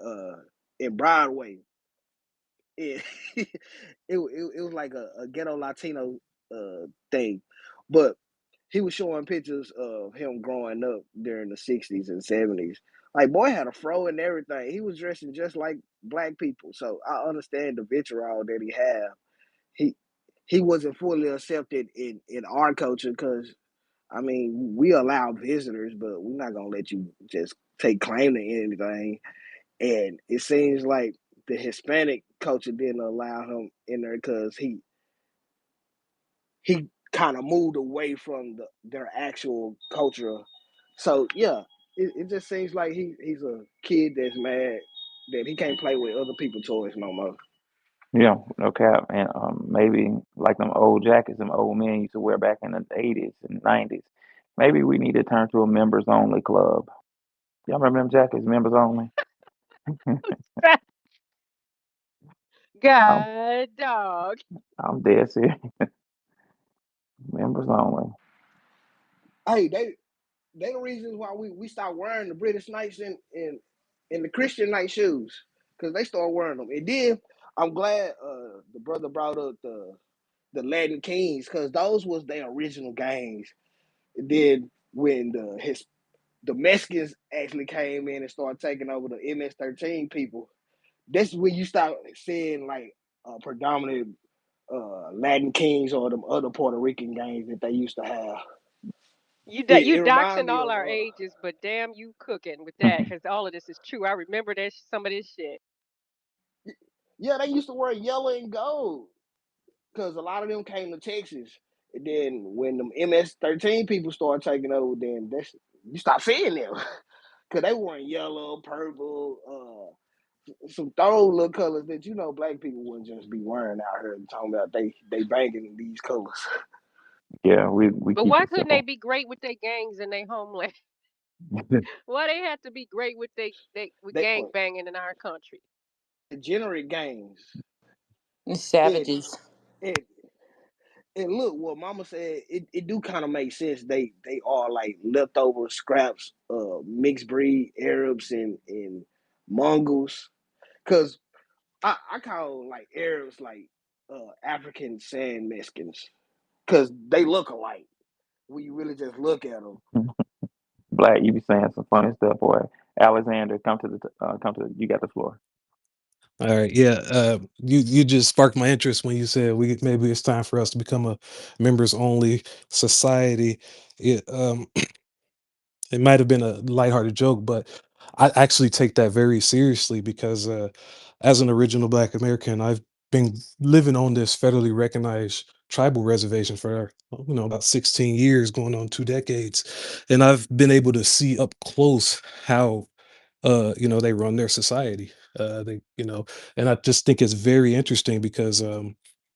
in Broadway. It it was like a ghetto Latino thing, but he was showing pictures of him growing up during the '60s and '70s. Like boy had a fro and everything. He was dressing just like black people, so I understand the vitriol that he had. He he wasn't fully accepted in our culture because I mean we allow visitors, but we're not gonna let you just take claim to anything. And it seems like the Hispanic culture didn't allow him in there because he kind of moved away from their actual culture. So yeah, it just seems like he's a kid that's mad. that he can't play with other people's toys no more. Yeah, no cap. And maybe like them old jackets them old men used to wear back in the 80s and 90s. Maybe we need to turn to a members only club. Y'all remember them jackets, members only? I'm God dog. I'm dead serious. Members only. Hey, they the reasons why we stopped wearing the British Knights and the Christian Knight shoes because they started wearing them. And then I'm glad the brother brought up the Latin Kings because those was their original gangs. And then when the Mexicans actually came in and started taking over the MS-13 people, that's when you start seeing like predominant Latin Kings or them other Puerto Rican gangs that they used to have. You It reminded doxing me all of our ages, but damn, you cooking with that because all of this is true. I remember that some of this shit. yeah, they used to wear yellow and gold because a lot of them came to Texas. And then when them MS-13 people started taking over, then that's you stop seeing them because they wearing yellow, purple, some throw little colors that black people wouldn't just be wearing out here. Talking about they banging in these colors. Yeah, we But keep why it couldn't they simple. be great with their gangs in their homeland? Why they had to be great with they with They gang were banging in our country? degenerate gangs. And Savages. and and look, what Mama said, it do kind of make sense. They are like leftover scraps, mixed breed Arabs and Mongols. Cause I call like Arabs like African sand Mexicans, cause they look alike. When you really just look at them, Black, you be saying some funny stuff, boy. Alexander, come to you got the floor. All right, yeah. You just sparked my interest when you said we maybe it's time for us to become a members only society. It it might have been a lighthearted joke, but I actually take that very seriously because as an original Black American, I've been living on this federally recognized tribal reservation for about 16 years, going on 2 decades, and I've been able to see up close how they run their society. And I just think it's very interesting because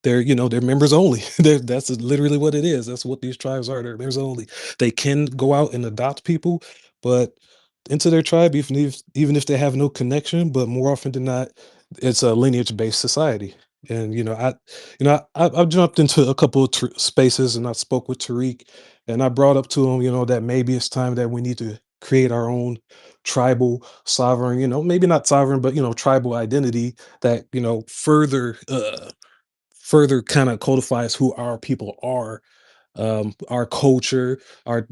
they're members only. That's literally what it is. That's what these tribes are. They're members only. They can go out and adopt people, but into their tribe, even if they have no connection, but more often than not, it's a lineage based society. And I've jumped into a couple of spaces and I spoke with Tariq and I brought up to him, that maybe it's time that we need to create our own tribal sovereign, maybe not sovereign, but tribal identity that further kind of codifies who our people are, our culture, our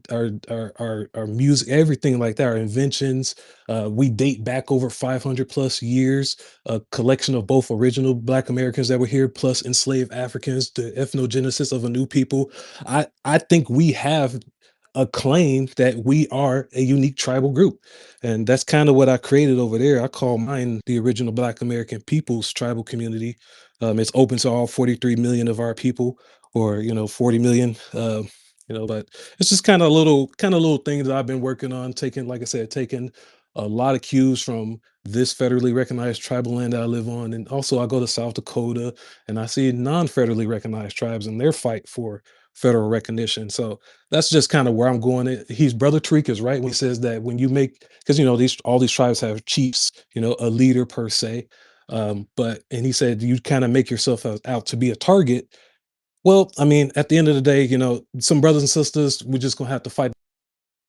music, everything like that, our inventions. We date back over 500 plus years, a collection of both original Black Americans that were here, plus enslaved Africans, the ethnogenesis of a new people. I think we have a claim that we are a unique tribal group. And that's kind of what I created over there. I call mine the original Black American People's Tribal Community. It's open to all 43 million of our people, or 40 million. But it's just kind of little things that I've been working on, taking, like I said, taking a lot of cues from this federally recognized tribal land that I live on. And also I go to South Dakota and I see non-federally recognized tribes and their fight for federal recognition. So that's just kind of where I'm going. He's brother Tariq is right when he says that when you make, because these all these tribes have chiefs, a leader per se. But and he said you kind of make yourself out to be a target. Well, I mean, at the end of the day, some brothers and sisters, we're just gonna have to fight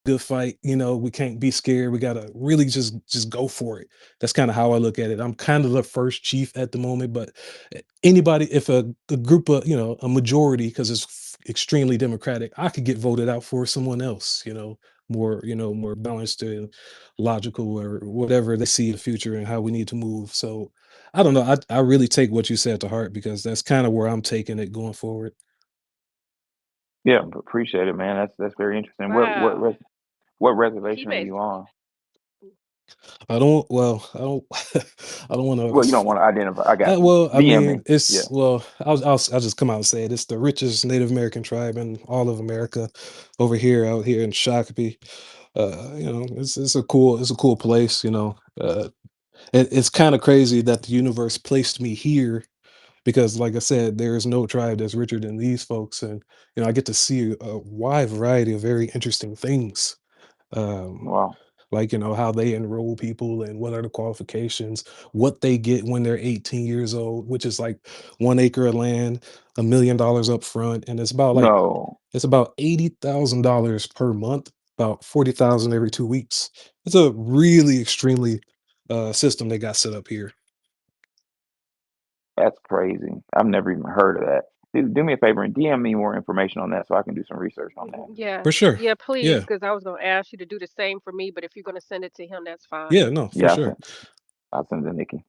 good fight. We can't be scared. We gotta really just go for it. That's kind of how I look at it. I'm kind of the first chief at the moment, but anybody, if a group of, a majority, because it's extremely democratic, I could get voted out for someone else, more balanced and logical or whatever they see in the future and how we need to move. So I don't know. I really take what you said to heart because that's kind of where I'm taking it going forward. Yeah, appreciate it, man. That's very interesting. Wow. What He reservation are made you on? I don't. Well, I don't. I don't want Well, you don't to. want to identify. I got you. Well, I DM me. mean, Yeah. it's well. I'll just come out and say it. It's the richest Native American tribe in all of America, over here, out here in Shakopee. It's a cool place. It's kind of crazy that the universe placed me here because, like I said, there is no tribe that's richer than these folks, and I get to see a wide variety of very interesting things. Um, Wow. like how they enroll people and what are the qualifications, what they get when they're 18 years old, which is like 1 acre of land, $1 million up front, and No, it's about $80,000 per month, about 40,000 every 2 weeks. It's a really extremely system they got set up here. that's crazy. I've never even heard of that. Do me a favor and DM me more information on that so I can do some research on that. Yeah, For sure. yeah, please, Yeah. because I was gonna ask you to do the same for me, but if you're gonna send it to him, that's fine. Yeah, no, for Yeah, sure. I'll send it to Nikki.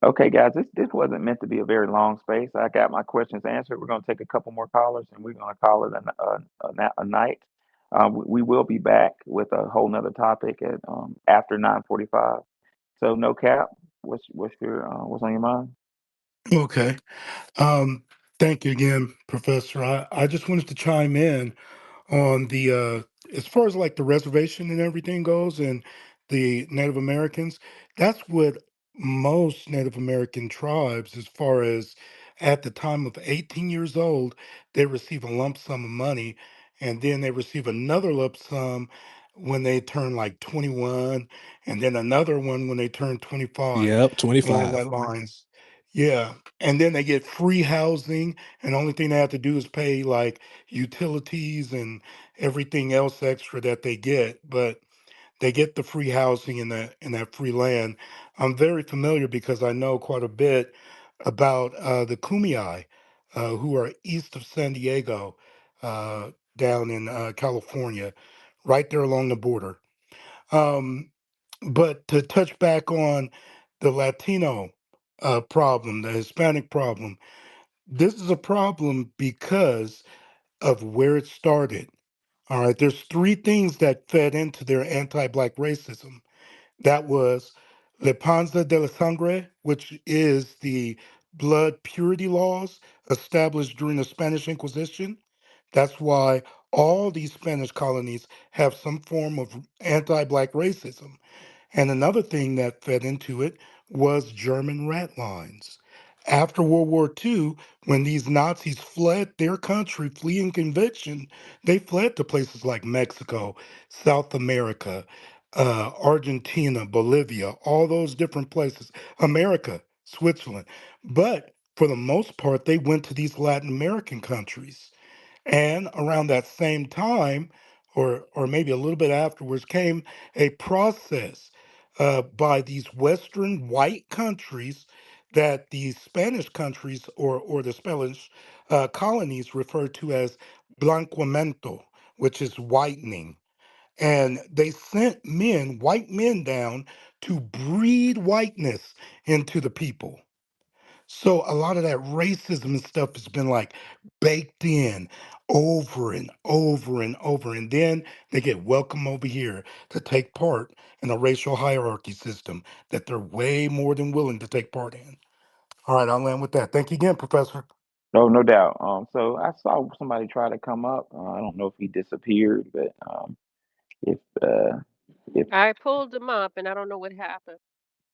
Okay, guys, this wasn't meant to be a very long space. I got my questions answered. We're going to take a couple more callers, and we're going to call it a night. We will be back with a whole nother topic at after 9:45. So, no cap. What's on your mind? Okay. Um, Thank you again, Professor. I just wanted to chime in on the as far as like the reservation and everything goes and the Native Americans, that's what most Native American tribes, as far as at the time of 18 years old, they receive a lump sum of money, and then they receive another lump sum when they turn like 21, and then another one when they turn 25, Yep, along 25. that lines. Yeah. And then they get free housing, and the only thing they have to do is pay like utilities and everything else extra that they get, but they get the free housing in that free land. I'm very familiar because I know quite a bit about the Kumeyaay, who are east of San Diego, down in California, right there along the border. Um, but to touch back on the Latino problem, the Hispanic problem, this is a problem because of where it started. All right, there's three things that fed into their anti-black racism. That was La Panza de la Sangre, which is the blood purity laws established during the Spanish Inquisition. That's why all these Spanish colonies have some form of anti-black racism. And another thing that fed into it was German rat lines. After World War II, when these Nazis fled their country, fleeing conviction, they fled to places like Mexico, South America, Argentina, Bolivia, all those different places, America, Switzerland. But for the most part, they went to these Latin American countries. And around that same time, or maybe a little bit afterwards, came a process by these Western white countries that the Spanish countries or the Spanish colonies refer to as blanqueamiento, which is whitening. And they sent men, white men, down to breed whiteness into the people. So a lot of that racism and stuff has been like baked in over and over and over. And then they get welcome over here to take part in a racial hierarchy system that they're way more than willing to take part in. All right, I'll land with that. Thank you again, Professor. No, no doubt. So I saw somebody try to come up. I don't know if he disappeared, but if if I pulled him up, and I don't know what happened.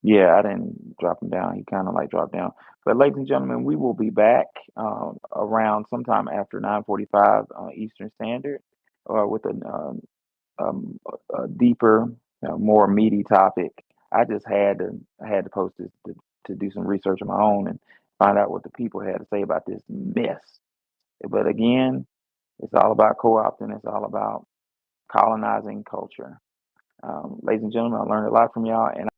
yeah, I didn't drop him down. He kind of like dropped down. But ladies and gentlemen, we will be back around sometime after 9:45 Eastern Standard with a deeper, more meaty topic. I had to post this to do some research of my own and find out what the people had to say about this mess. But again, it's all about co-opting. It's all about colonizing culture. Ladies and gentlemen, I learned a lot from y'all, and